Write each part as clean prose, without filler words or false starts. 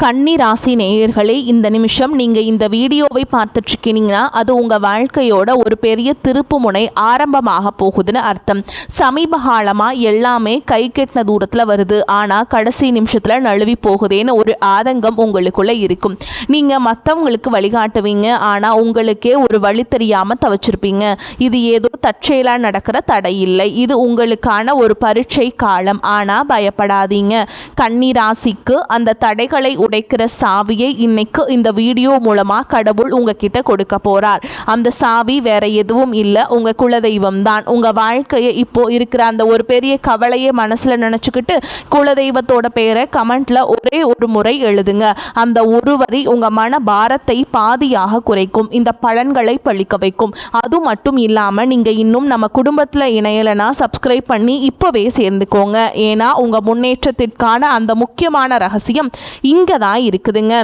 கன்னி ராசி நேயர்களே, இந்த நிமிஷம் நீங்கள் இந்த வீடியோவை பார்த்துட்ருக்கீங்கன்னா அது உங்கள் வாழ்க்கையோட ஒரு பெரிய திருப்பு முனை ஆரம்பமாக போகுதுன்னு அர்த்தம். சமீப காலமாக எல்லாமே கை கெட்டின தூரத்தில் வருது, ஆனால் கடைசி நிமிஷத்தில் நழுவி போகுதேன்னு ஒரு ஆதங்கம் உங்களுக்குள்ளே இருக்கும். நீங்கள் மற்றவங்களுக்கு வழிகாட்டுவீங்க, ஆனால் உங்களுக்கே ஒரு வழி தெரியாமல் தவிச்சிருப்பீங்க. இது ஏதோ தற்செயலாக நடக்கிற தடை இல்லை, இது உங்களுக்கான ஒரு பரீட்சை காலம். ஆனால் பயப்படாதீங்க, கன்னி ராசிக்கு அந்த தடைகளை உடைக்கிற சாவியை இன்னைக்கு இந்த வீடியோ மூலமா கடவுள் உங்ககிட்ட கொடுக்க போறார். அந்த சாவி வேற எதுவும் இல்லை, உங்க குலதெய்வம் தான். உங்க வாழ்க்கையை இப்போ இருக்கிற அந்த ஒரு பெரிய கவலையை மனசுல நினைச்சுக்கிட்டு குலதெய்வத்தோட பேரை கமெண்ட்ல ஒரே ஒரு முறை எழுதுங்க. அந்த ஒரு வரி உங்க மன பாரத்தை பாதியாக குறைக்கும், இந்த பலன்களை பழிக்க வைக்கும். அது மட்டும் இல்லாம நீங்க இன்னும் நம்ம குடும்பத்துல இணையலைன்னா சப்ஸ்கிரைப் பண்ணி இப்பவே சேர்ந்துக்கோங்க. ஏன்னா உங்க முன்னேற்றத்திற்கான அந்த முக்கியமான ரகசியம் இங்க தான் இருக்குதுங்க.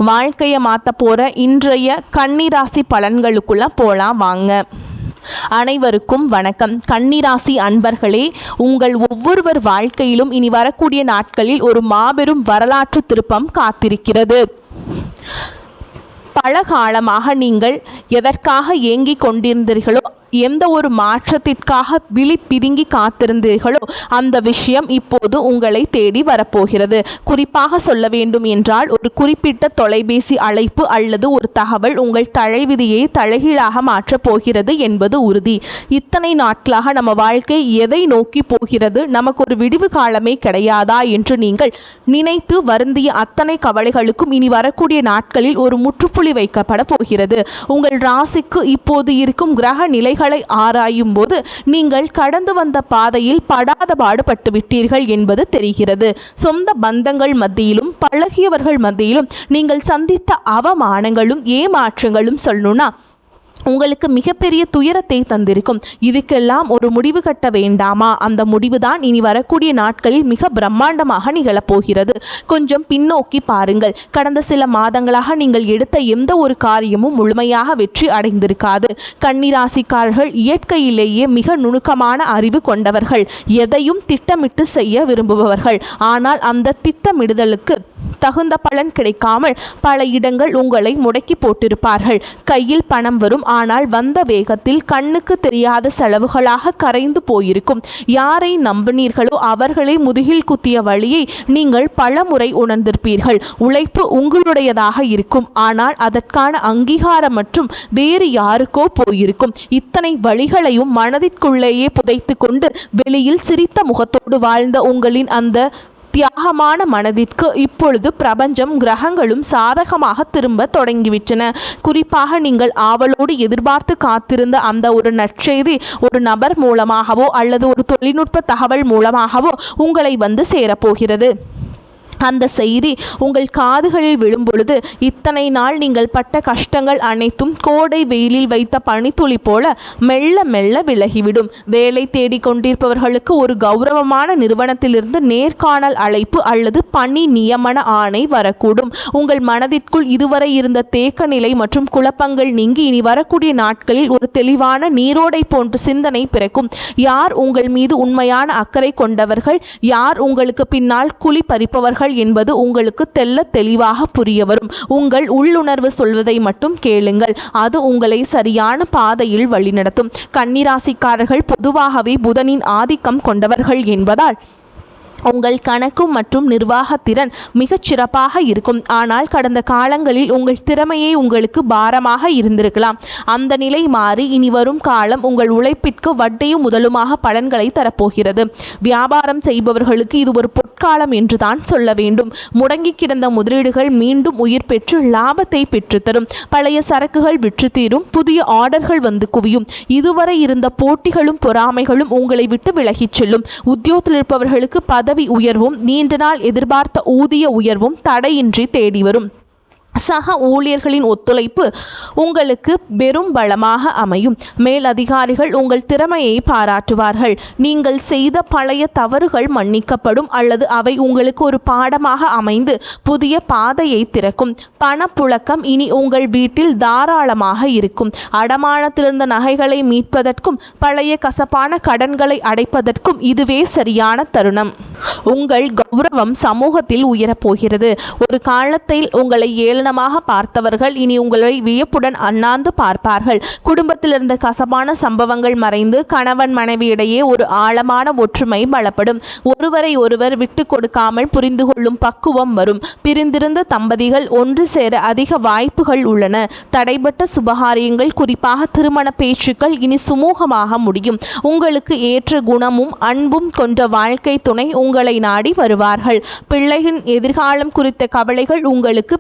வாழ்க்கையை மாற்ற போற இன்றைய கன்னிராசி பலன்களுக்குள்ள போலாம் வாங்க. அனைவருக்கும் வணக்கம். கன்னிராசி அன்பர்களே, உங்கள் ஒவ்வொருவர் வாழ்க்கையிலும் இனி வரக்கூடிய நாட்களில் ஒரு மாபெரும் வரலாற்று திருப்பம் காத்திருக்கிறது. பல காலமாக நீங்கள் எதற்காக ஏங்கிக் கொண்டிருந்தீர்களோ, எந்த ஒரு மாற்றத்திற்காக விழி பிதுங்கி காத்திருந்தீர்களோ அந்த விஷயம் இப்போது உங்களை தேடி வரப்போகிறது. குறிப்பாக சொல்ல வேண்டும் என்றால், ஒரு குறிப்பிட்ட தொலைபேசி அழைப்பு அல்லது ஒரு தகவல் உங்கள் தலைவிதியை தலைகீழாக மாற்றப் போகிறது என்பது உறுதி. இத்தனை நாட்களாக நம்ம வாழ்க்கை எதை நோக்கி போகிறது, நமக்கு ஒரு விடிவு காலமே கிடையாதா என்று நீங்கள் நினைத்து வருந்திய அத்தனை கவலைகளுக்கும் இனி வரக்கூடிய நாட்களில் ஒரு முற்றுப்புள்ளி வைக்கப்பட போகிறது. உங்கள் ராசிக்கு இப்போது இருக்கும் கிரக நிலை ஆராயும் போது நீங்கள் கடந்து வந்த பாதையில் படாத பாடுபட்டு விட்டீர்கள் என்பது தெரிகிறது. சொந்த பந்தங்கள் மத்தியிலும் பழகியவர்கள் மத்தியிலும் நீங்கள் சந்தித்த அவமானங்களும் ஏமாற்றங்களும் சொல்லணும்னா உங்களுக்கு மிகப்பெரிய துயரத்தை தந்திருக்கும். இதுக்கெல்லாம் ஒரு முடிவு கட்ட வேண்டாமா? அந்த முடிவு தான் இனி வரக்கூடிய நாட்களில் மிக பிரம்மாண்டமாக நிகழப்போகிறது. கொஞ்சம் பின்னோக்கி பாருங்கள். கடந்த சில மாதங்களாக நீங்கள் எடுத்த எந்த ஒரு காரியமும் முழுமையாக வெற்றி அடைந்திருக்காது. கன்னிராசிக்காரர்கள் இயற்கையிலேயே மிக நுணுக்கமான அறிவு கொண்டவர்கள், எதையும் திட்டமிட்டு செய்ய விரும்புபவர்கள். ஆனால் அந்த திட்டமிடுதலுக்கு தகுந்த பலன் கிடைக்காமல் பல இடங்கள் உங்களை முடக்கி போட்டிருப்பார்கள். கையில் பணம் வரும், ஆனால் வந்த வேகத்தில் கண்ணுக்கு தெரியாத செலவுகளாக கரைந்து போயிருக்கும். யாரை நம்பினீர்களோ அவர்களை முதுகில் குத்திய வழியை நீங்கள் பல முறை உணர்ந்திருப்பீர்கள். உழைப்பு உங்களுடையதாக இருக்கும், ஆனால் அதற்கான அங்கீகாரம் மற்றும் வேறு யாருக்கோ போயிருக்கும். இத்தனை வழிகளையும் மனதிற்குள்ளேயே புதைத்து கொண்டு வெளியில் சிரித்த முகத்தோடு வாழ்ந்த உங்களின் அந்த தியாகமான மனதிற்கு இப்பொழுது பிரபஞ்சம் கிரகங்களும் சாதகமாக திரும்ப தொடங்கிவிட்டன. குறிப்பாக நீங்கள் ஆவலோடு எதிர்பார்த்து காத்திருந்த அந்த ஒரு நற்செய்தி ஒரு நபர் மூலமாகவோ அல்லது ஒரு தொழில்நுட்ப தகவல் மூலமாகவோ உங்களை வந்து சேரப்போகிறது. அந்த செய்தி உங்கள் காதுகளில் விழும்பொழுது இத்தனை நாள் நீங்கள் பட்ட கஷ்டங்கள் அனைத்தும் கோடை வெயிலில் வைத்த பனித்துளி போல மெல்ல மெல்ல விலகிவிடும். வேலை தேடி கொண்டிருப்பவர்களுக்கு ஒரு கௌரவமான நிறுவனத்திலிருந்து நேர்காணல் அழைப்பு அல்லது பணி நியமன ஆணை வரக்கூடும். உங்கள் மனதிற்குள் இதுவரை இருந்த தேக்க நிலை மற்றும் குழப்பங்கள் நீங்கி இனி வரக்கூடிய நாட்களில் ஒரு தெளிவான நீரோடை போன்ற சிந்தனை பிறக்கும். யார் உங்கள் மீது உண்மையான அக்கறை கொண்டவர்கள், யார் உங்களுக்கு பின்னால் குழி பறிப்பவர்கள் என்பது உங்களுக்கு தெல்ல தெளிவாக புரிய வரும். உங்கள் உள்ளுணர்வு சொல்வதை மட்டும் கேளுங்கள், அது உங்களை சரியான பாதையில் வழிநடத்தும். கன்னிராசிக்காரர்கள் பொதுவாகவே புதனின் ஆதிக்கம் கொண்டவர்கள் என்பதால் உங்கள் கணக்கு மற்றும் நிர்வாகத்திறன் மிகச் சிறப்பாக இருக்கும். ஆனால் கடந்த காலங்களில் உங்கள் திறமையை உங்களுக்கு பாரமாக இருந்திருக்கலாம். அந்த நிலை மாறி இனி வரும் காலம் உங்கள் உழைப்பிற்கு வட்டியும் முதலுமாக பலன்களை தரப்போகிறது. வியாபாரம் செய்பவர்களுக்கு இது ஒரு பொற்காலம் என்று தான் சொல்ல வேண்டும். முடங்கி கிடந்த முதலீடுகள் மீண்டும் உயிர் பெற்று லாபத்தை பெற்றுத்தரும். பழைய சரக்குகள் விற்று தீரும், புதிய ஆர்டர்கள் வந்து குவியும். இதுவரை இருந்த போட்டிகளும் பொறாமைகளும் உங்களை விட்டு விலகிச் செல்லும். உத்தியோகத்தில் இருப்பவர்களுக்கு பதவி உயர்வும் நீண்ட நாள் எதிர்பார்த்த ஊதிய உயர்வும் தடையின்றி தேடி வரும். சக ஊழியர்களின் ஒத்துழைப்பு உங்களுக்கு பெரும் பலமாக அமையும். மேலதிகாரிகள் உங்கள் திறமையை பாராட்டுவார்கள். நீங்கள் செய்த பழைய தவறுகள் மன்னிக்கப்படும் அல்லது அவை உங்களுக்கு ஒரு பாடமாக அமைந்து புதிய பாதையை திறக்கும். பணப்புழக்கம் இனி உங்கள் வீட்டில் தாராளமாக இருக்கும். அடமானத்திலிருந்த நகைகளை மீட்பதற்கும் பழைய கசப்பான கடன்களை அடைப்பதற்கும் இதுவே சரியான தருணம். உங்கள் கௌரவம் சமூகத்தில் உயரப்போகிறது. ஒரு காலத்தில் உங்களை ஏளனமாக பார்த்தவர்கள் இனி உங்களை வியப்புடன் அண்ணாந்து பார்ப்பார்கள். குடும்பத்தில் இருந்த கசப்பான சம்பவங்கள் மறைந்து கணவன் மனைவியிடையே ஒரு ஆழமான ஒற்றுமை பலப்படும். ஒருவரை ஒருவர் விட்டு கொடுக்காமல் புரிந்து கொள்ளும் பக்குவம் வரும். பிரிந்திருந்த தம்பதிகள் ஒன்று சேர அதிக வாய்ப்புகள் உள்ளன. தடைபட்ட சுபகாரியங்கள், குறிப்பாக திருமண பேச்சுக்கள் இனி சுமூகமாக முடியும். உங்களுக்கு ஏற்ற குணமும் அன்பும் கொண்ட வாழ்க்கை துணை உங்களை நாடி வருவார்கள். பிள்ளையின் எதிர்காலம் குறித்த கவலைகள் உங்களுக்கு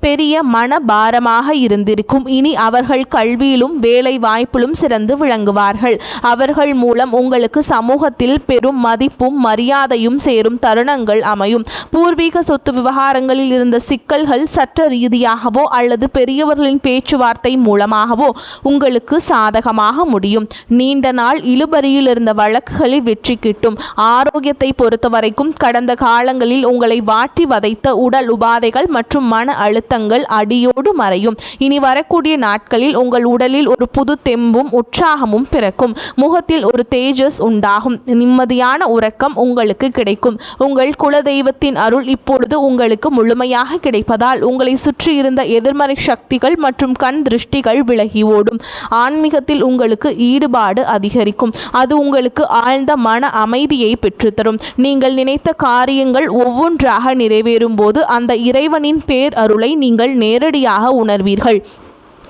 பெரிய மனபாரமாக இருந்திருக்கும். இனி அவர்கள் கல்வியிலும் வேலை வாய்ப்பிலும் சிறந்து விளங்குவார்கள். அவர்கள் மூலம் உங்களுக்கு சமூகத்தில் பெரும் மதிப்பும் மரியாதையும் சேரும் தருணங்கள் அமையும். பூர்வீக சொத்து விவகாரங்களில் இருந்த சிக்கல்கள் சட்ட ரீதியாகவோ அல்லது பெரியவர்களின் பேச்சுவார்த்தை மூலமாகவோ உங்களுக்கு சாதகமாக முடியும். நீண்ட நாள் இழுபறியில் இருந்த வழக்குகளில் வெற்றி கிட்டும். ஆரோக்கியத்தை பொறுத்தவரைக்கும் கடந்த காலங்களில் உங்களை வாட்டி வதைத்த உடல் உபாதைகள் மற்றும் மன அழுத்தங்கள் அடியோடு மறையும். இனி வரக்கூடிய நாட்களில் உங்கள் உடலில் ஒரு புது தெம்பும் உற்சாகமும் பிறக்கும். முகத்தில் ஒரு தேஜஸ் உண்டாகும். நிம்மதியான உறக்கம் உங்களுக்கு கிடைக்கும். உங்கள் குலதெய்வத்தின் அருள் இப்பொழுது உங்களுக்கு முழுமையாக கிடைப்பதால் உங்களை சுற்றி இருந்த எதிர்மறை சக்திகள் மற்றும் கண் திருஷ்டிகள் விலகி ஓடும். ஆன்மீகத்தில் உங்களுக்கு ஈடுபாடு அதிகரிக்கும். அது உங்களுக்கு ஆழ்ந்த மன அமைதியை பெற்றுத்தரும். நீங்கள் நினைத்த காரியங்கள் ஒவ்வொன்றாக நிறைவேறும் போது அந்த இறைவனின் பேர் அருளை நீங்கள் நேரடியாக உணர்வீர்கள்.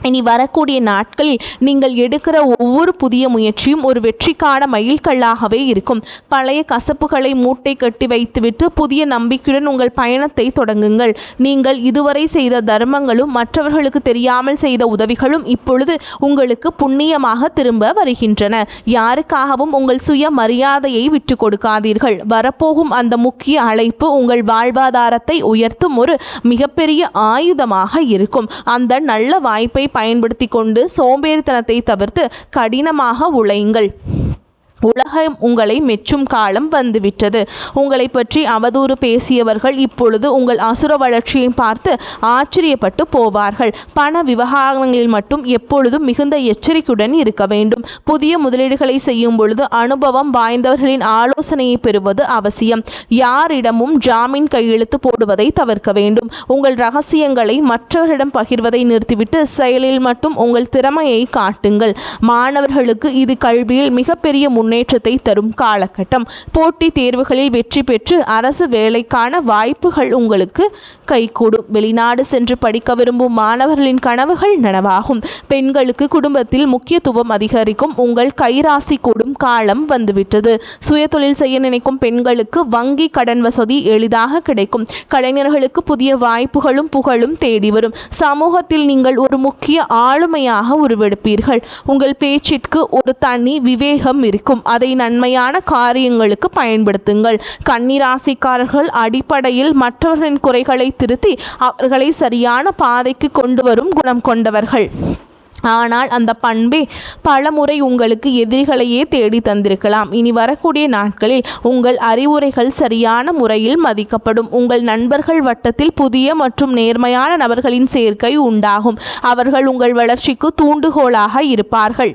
இனி வரக்கூடிய நாட்களில் நீங்கள் எடுக்கிற ஒவ்வொரு புதிய முயற்சியும் ஒரு வெற்றிக்கான மைல்கல்லாகவே இருக்கும். பழைய கசப்புகளை மூட்டை கட்டி வைத்துவிட்டு புதிய நம்பிக்கையுடன் உங்கள் பயணத்தை தொடங்குங்கள். நீங்கள் இதுவரை செய்த தர்மங்களும் மற்றவர்களுக்கு தெரியாமல் செய்த உதவிகளும் இப்பொழுது உங்களுக்கு புண்ணியமாக திரும்ப வருகின்றன. யாருக்காகவும் உங்கள் சுய மரியாதையை விட்டு கொடுக்காதீர்கள். வரப்போகும் அந்த முக்கிய அழைப்பு உங்கள் வாழ்வாதாரத்தை உயர்த்தும் ஒரு மிகப்பெரிய ஆயுதமாக இருக்கும். அந்த நல்ல வாய்ப்பை பயன்படுத்தி கொண்டு சோம்பேறித்தனத்தை தவிர்த்து கடினமாக உழையுங்கள். உலகம் உங்களை மெச்சும் காலம் வந்துவிட்டது. உங்களை பற்றி அவதூறு பேசியவர்கள் இப்பொழுது உங்கள் அசுர வளர்ச்சியை பார்த்து ஆச்சரியப்பட்டு போவார்கள். பண விவகாரங்களில் மட்டும் எப்பொழுதும் மிகுந்த எச்சரிக்கையுடன் இருக்க வேண்டும். புதிய முதலீடுகளை செய்யும் பொழுது அனுபவம் வாய்ந்தவர்களின் ஆலோசனையை பெறுவது அவசியம். யாரிடமும் ஜாமீன் கையெழுத்து போடுவதை தவிர்க்க வேண்டும். உங்கள் ரகசியங்களை மற்றவர்களிடம் பகிர்வதை நிறுத்திவிட்டு செயலில் மட்டும் உங்கள் திறமையை காட்டுங்கள். மாணவர்களுக்கு இது கல்வியில் மிகப்பெரிய முன்னேற்றத்தை தரும் காலகட்டம். போட்டித் தேர்வுகளில் வெற்றி பெற்று அரசு வேலைக்கான வாய்ப்புகள் உங்களுக்கு கைகூடும். வெளிநாடு சென்று படிக்க விரும்பும் மாணவர்களின் கனவுகள் நனவாகும். பெண்களுக்கு குடும்பத்தில் முக்கியத்துவம் அதிகரிக்கும். உங்கள் கைராசி கூடும் காலம் வந்துவிட்டது. சுயதொழில் செய்ய நினைக்கும் பெண்களுக்கு வங்கி கடன் வசதி எளிதாக கிடைக்கும். கலைஞர்களுக்கு புதிய வாய்ப்புகளும் புகழும் தேடி வரும். சமூகத்தில் நீங்கள் ஒரு முக்கிய ஆளுமையாக உருவெடுப்பீர்கள். உங்கள் பேச்சிற்கு ஒரு தனி விவேகம் இருக்கும். அதை நன்மையான காரியங்களுக்கு பயன்படுத்துங்கள். கன்னிராசிக்காரர்கள் அடிப்படையில் மற்றவர்களின் குறைகளை திருத்தி அவர்களை சரியான பாதைக்கு கொண்டு வரும் குணம் கொண்டவர்கள். ஆனால் அந்த பண்பே பலமுறை உங்களுக்கு எதிரிகளையே தேடி தந்திருக்கலாம். இனி வரக்கூடிய நாட்களில் உங்கள் அறிவுரைகள் சரியான முறையில் மதிக்கப்படும். உங்கள் நண்பர்கள் வட்டத்தில் புதிய மற்றும் நேர்மையான நபர்களின் சேர்க்கை உண்டாகும். அவர்கள் உங்கள் வளர்ச்சிக்கு தூண்டுகோலாக இருப்பார்கள்.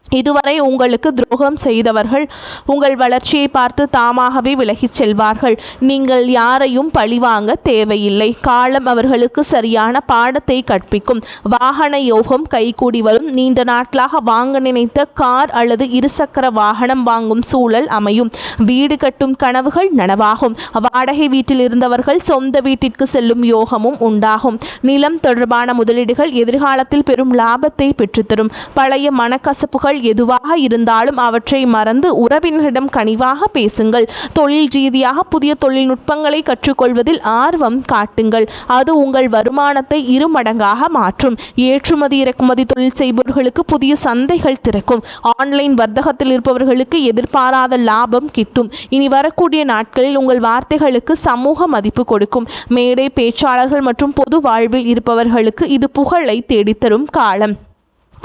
இதுவரை உங்களுக்கு துரோகம் செய்தவர்கள் உங்கள் வளர்ச்சியை பார்த்து தாமாகவே விலகிச் செல்வார்கள். நீங்கள் யாரையும் பழிவாங்க தேவையில்லை. காலம் அவர்களுக்கு சரியான பாடத்தை கற்பிக்கும். வாகன யோகம் கைகூடி வரும். நீண்ட நாட்களாக வாங்க நினைத்த கார் அல்லது இருசக்கர வாகனம் வாங்கும் சூழல் அமையும். வீடு கட்டும் கனவுகள் நனவாகும். வாடகை வீட்டில் இருந்தவர்கள் சொந்த வீட்டிற்கு செல்லும் யோகமும் உண்டாகும். நிலம் தொடர்பான முதலீடுகள் எதிர்காலத்தில் பெரும் லாபத்தை பெற்றுத்தரும். பழைய மனக்கசப்புகள் கவலைகள் எதுவாக இருந்தாலும் அவற்றை மறந்து உறவினரிடம் கனிவாக பேசுங்கள். தொழில் ரீதியாக புதிய தொழில்நுட்பங்களை கற்றுக்கொள்வதில் ஆர்வம் காட்டுங்கள். அது உங்கள் வருமானத்தை இருமடங்காக மாற்றும். ஏற்றுமதி இறக்குமதி தொழில் செய்பவர்களுக்கு புதிய சந்தைகள் திறக்கும். ஆன்லைன் வர்த்தகத்தில் இருப்பவர்களுக்கு எதிர்பாராத லாபம் கிட்டும். இனி வரக்கூடிய நாட்களில் உங்கள் வார்த்தைகளுக்கு சமூக மதிப்பு கொடுக்கும். மேடை பேச்சாளர்கள் மற்றும் பொது வாழ்வில் இருப்பவர்களுக்கு இது புகழை தேடித்தரும் காலம்.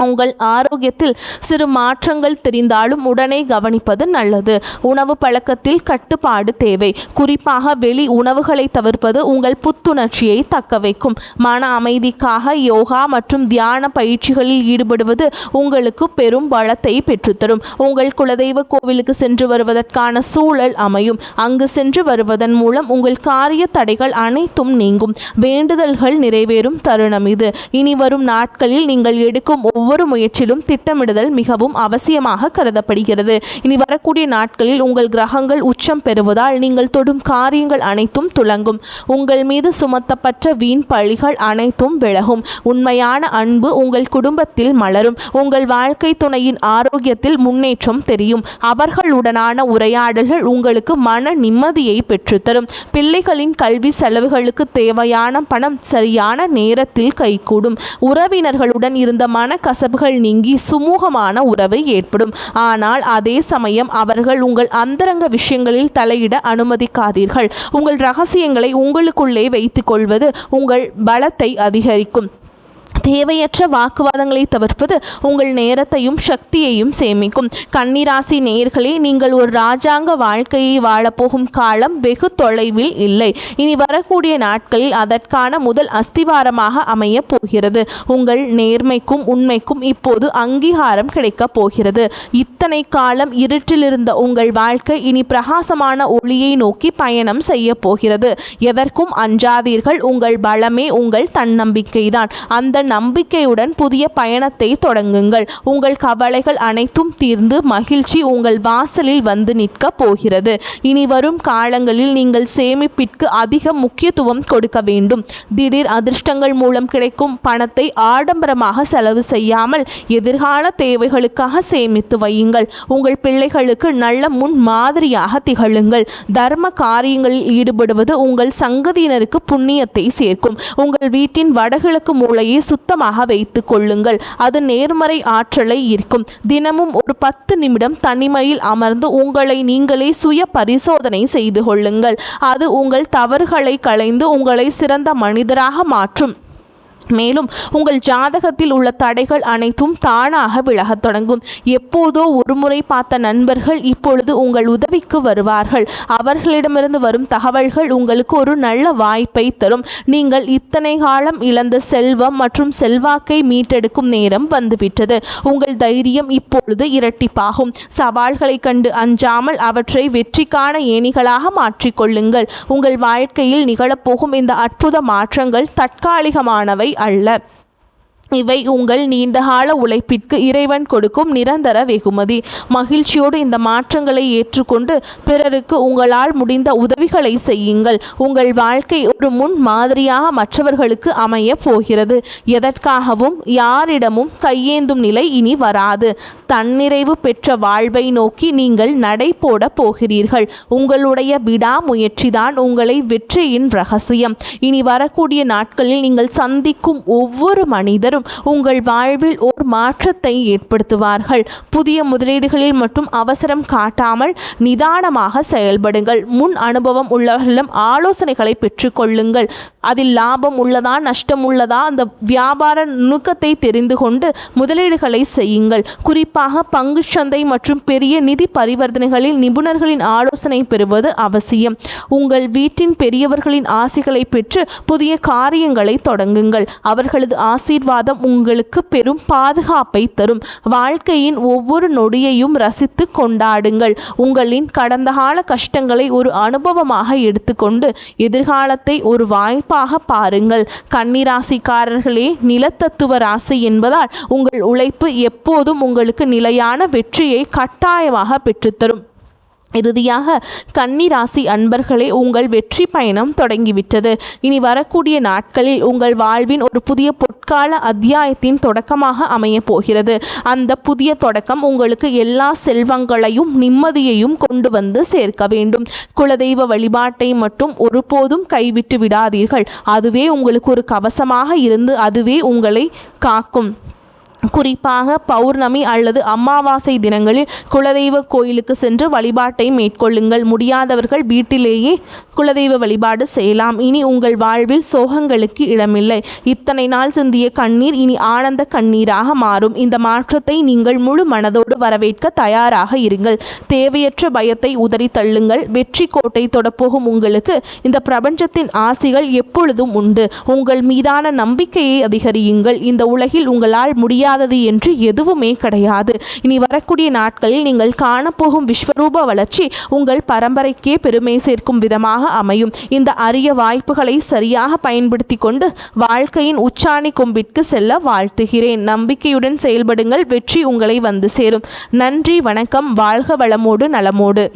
உங்கள் ஆரோக்கியத்தில் சிறு மாற்றங்கள் தெரிந்தாலும் உடனே கவனிப்பது நல்லது. உணவு பழக்கத்தில் கட்டுப்பாடு தேவை. குறிப்பாக வெளி உணவுகளை தவிர்ப்பது உங்கள் புத்துணர்ச்சியை தக்க வைக்கும். மன அமைதிக்காக யோகா மற்றும் தியான பயிற்சிகளில் ஈடுபடுவது உங்களுக்கு பெரும் பலத்தை பெற்றுத்தரும். உங்கள் குலதெய்வ கோவிலுக்கு சென்று வருவதற்கான சூழல் அமையும். அங்கு சென்று வருவதன் மூலம் உங்கள் காரிய தடைகள் அனைத்தும் நீங்கும். வேண்டுதல்கள் நிறைவேறும் தருணம் இது. இனி வரும் நாட்களில் நீங்கள் எடுக்கும் ஒவ்வொரு முயற்சியிலும் திட்டமிடுதல் மிகவும் அவசியமாக கருதப்படுகிறது. இனி வரக்கூடிய நாட்களில் உங்கள் கிரகங்கள் உச்சம் பெறுவதால் நீங்கள் தொடும் காரியங்கள் அனைத்தும் துலங்கும். உங்கள் மீது சுமத்தப்பட்ட வீண் பழிகள் அனைத்தும் விலகும். உண்மையான அன்பு உங்கள் குடும்பத்தில் மலரும். உங்கள் வாழ்க்கை துணையின் ஆரோக்கியத்தில் முன்னேற்றம் தெரியும். அவர்களுடனான உரையாடல்கள் உங்களுக்கு மன நிம்மதியை பெற்றுத்தரும். பிள்ளைகளின் கல்வி செலவுகளுக்கு தேவையான பணம் சரியான நேரத்தில் கைகூடும். உறவினர்களுடன் இருந்த கசப்புகள் நீங்கி சுமூகமான உறவு ஏற்படும். ஆனால் அதே சமயம் அவர்கள் உங்கள் அந்தரங்க விஷயங்களில் தலையிட அனுமதிக்காதீர்கள். உங்கள் ரகசியங்களை உங்களுக்குள்ளே வைத்துக் கொள்வது உங்கள் பலத்தை அதிகரிக்கும். தேவையற்ற வாக்குவாதங்களை தவிர்ப்பது உங்கள் நேரத்தையும் சக்தியையும் சேமிக்கும். கன்னிராசி நேயர்களே, நீங்கள் ஒரு ராஜாங்க வாழ்க்கையை வாழப்போகும் காலம் வெகு தொலைவில் இல்லை. இனி வரக்கூடிய நாட்களில் அதற்கான முதல் அஸ்திவாரமாக அமைய போகிறது. உங்கள் நேர்மைக்கும் உண்மைக்கும் இப்போது அங்கீகாரம் கிடைக்கப் போகிறது. இத்தனை காலம் இருட்டில் இருந்த உங்கள் வாழ்க்கை இனி பிரகாசமான ஒளியை நோக்கி பயணம் செய்ய போகிறது. எதற்கும் அஞ்சாதீர்கள். உங்கள் பலமே உங்கள் தன்னம்பிக்கைதான். அந்த நம்பிக்கையுடன் புதிய பயணத்தை தொடங்குங்கள். உங்கள் கவலைகள் அனைத்தும் தீர்ந்து மகிழ்ச்சி உங்கள் வாசலில் வந்து நிற்க போகிறது. இனி வரும் காலங்களில் நீங்கள் சேமிப்பிற்கு அதிக முக்கியத்துவம் கொடுக்க வேண்டும். திடீர் அதிர்ஷ்டங்கள் மூலம் கிடைக்கும் பணத்தை ஆடம்பரமாக செலவு செய்யாமல் எதிர்கால தேவைகளுக்காக சேமித்து வையுங்கள். உங்கள் பிள்ளைகளுக்கு நல்ல முன் மாதிரியாக திகழுங்கள். தர்ம காரியங்களில் ஈடுபடுவது உங்கள் சங்கதியினருக்கு புண்ணியத்தை சேர்க்கும். உங்கள் வீட்டின் வடகிழக்கு மூலையை சுத்தமாக வைத்துக் கொள்ளுங்கள். அது நேர்மறை ஆற்றலை ஈர்க்கும். தினமும் ஒரு 10 நிமிடம் தனிமையில் அமர்ந்து உங்களை நீங்களே சுய பரிசோதனை செய்து கொள்ளுங்கள். அது உங்கள் தவறுகளை களைந்து உங்களை சிறந்த மனிதராக மாற்றும். மேலும் உங்கள் ஜாதகத்தில் உள்ள தடைகள் அனைத்தும் தானாக விலகத் தொடங்கும். எப்போதோ ஒருமுறை பார்த்த நண்பர்கள் இப்பொழுது உங்கள் உதவிக்கு வருவார்கள். அவர்களிடமிருந்து வரும் தகவல்கள் உங்களுக்கு ஒரு நல்ல வாய்ப்பை தரும். நீங்கள் இத்தனை காலம் இழந்த செல்வம் மற்றும் செல்வாக்கை மீட்டெடுக்கும் நேரம் வந்துவிட்டது. உங்கள் தைரியம் இப்பொழுது இரட்டிப்பாகும். சவால்களை கண்டு அஞ்சாமல் அவற்றை வெற்றிக்கான ஏணிகளாக மாற்றிக்கொள்ளுங்கள். உங்கள் வாழ்க்கையில் நிகழப்போகும் இந்த அற்புத மாற்றங்கள் தற்காலிகமானவை அல்ல. இவை உங்கள் நீண்டகால உழைப்பிற்கு இறைவன் கொடுக்கும் நிரந்தர வெகுமதி. மகிழ்ச்சியோடு இந்த மாற்றங்களை ஏற்றுக்கொண்டு பிறருக்கு உங்களால் முடிந்த உதவிகளை செய்யுங்கள். உங்கள் வாழ்க்கை ஒரு முன் மாதிரியாக மற்றவர்களுக்கு அமைய போகிறது. எதற்காகவும் யாரிடமும் கையேந்தும் நிலை இனி வராது. தன்னிறைவு பெற்ற வாழ்வை நோக்கி நீங்கள் நடை போட போகிறீர்கள். உங்களுடைய விடாமுயற்சிதான் உங்களை வெற்றியின் ரகசியம். இனி வரக்கூடிய நாட்களில் நீங்கள் சந்திக்கும் ஒவ்வொரு மனிதரும் உங்கள் வாழ்வில் ஒரு மாற்றத்தை ஏற்படுத்துவார்கள். புதிய முதலீடுகளில் மட்டும் அவசரம் காட்டாமல் நிதானமாக செயல்படுங்கள். முன் அனுபவம் உள்ளவர்களிடம் ஆலோசனைகளை பெற்றுக்கொள்ளுங்கள். அதில் லாபம் உள்ளதா நஷ்டம் உள்ளதா அந்த வியாபார நுணுக்கத்தை தெரிந்து கொண்டு முதலீடுகளை செய்யுங்கள். குறிப்பாக பங்குச்சந்தை மற்றும் பெரிய நிதி பரிவர்த்தனைகளில் நிபுணர்களின் ஆலோசனை பெறுவது அவசியம். உங்கள் வீட்டின் பெரியவர்களின் ஆசிகளை பெற்று புதிய காரியங்களை தொடங்குங்கள். அவர்களது ஆசீர்வாதம் உங்களுக்கு பெரும் பாதுகாப்பை தரும். வாழ்க்கையின் ஒவ்வொரு நொடியையும் ரசித்து கொண்டாடுங்கள். உங்களின் கடந்த கால கஷ்டங்களை ஒரு அனுபவமாக எடுத்துக்கொண்டு எதிர்காலத்தை ஒரு வாய்ப்பாக பாருங்கள். கன்னிராசிக்காரர்களே, நிலத்தத்துவ ராசி என்பதால் உங்கள் உழைப்பு எப்போதும் உங்களுக்கு நிலையான வெற்றியை கட்டாயமாக பெற்றுத்தரும். இறுதியாக கன்னி ராசி அன்பர்களே, உங்கள் வெற்றி பயணம் தொடங்கிவிட்டது. இனி வரக்கூடிய நாட்களில் உங்கள் வாழ்வின் ஒரு புதிய பொற்கால அத்தியாயத்தின் தொடக்கமாக அமைய போகிறது. அந்த புதிய தொடக்கம் உங்களுக்கு எல்லா செல்வங்களையும் நிம்மதியையும் கொண்டு வந்து சேர்க்க வேண்டும். குலதெய்வ வழிபாட்டை மட்டும் ஒருபோதும் கைவிட்டு விடாதீர்கள். அதுவே உங்களுக்கு ஒரு கவசமாக இருந்து அதுவே உங்களை காக்கும். குறிப்பாக பௌர்ணமி அல்லது அமாவாசை தினங்களில் குலதெய்வ கோயிலுக்கு சென்று வழிபாட்டை மேற்கொள்ளுங்கள். முடியாதவர்கள் வீட்டிலேயே குலதெய்வ வழிபாடு செய்யலாம். இனி உங்கள் வாழ்வில் சோகங்களுக்கு இடமில்லை. இத்தனை நாள் சிந்திய கண்ணீர் இனி ஆனந்த கண்ணீராக மாறும். இந்த மாற்றத்தை நீங்கள் முழு மனதோடு வரவேற்க தயாராக இருங்கள். தேவையற்ற பயத்தை உதறி தள்ளுங்கள். வெற்றி கோட்டை தொடப்போகும் உங்களுக்கு இந்த பிரபஞ்சத்தின் ஆசிகள் எப்பொழுதும் உண்டு. உங்கள் மீதான நம்பிக்கையை அதிகரியுங்கள். இந்த உலகில் உங்களால் முடியாதது என்று எதுவுமே கிடையாது. இனி வரக்கூடிய நாட்களில் நீங்கள் காணப்போகும் விஸ்வரூப வளர்ச்சி உங்கள் பரம்பரைக்கே பெருமை சேர்க்கும் விதமாக அமையும். இந்த அரிய வாய்ப்புகளை சரியாக பயன்படுத்தி கொண்டு வாழ்க்கையின் உச்சாணி கொம்பிற்கு செல்ல வாழ்த்துகிறேன். நம்பிக்கையுடன் செயல்படுங்கள். வெற்றி உங்களை வந்து சேரும். நன்றி, வணக்கம். வாழ்க வளமோடு நலமோடு.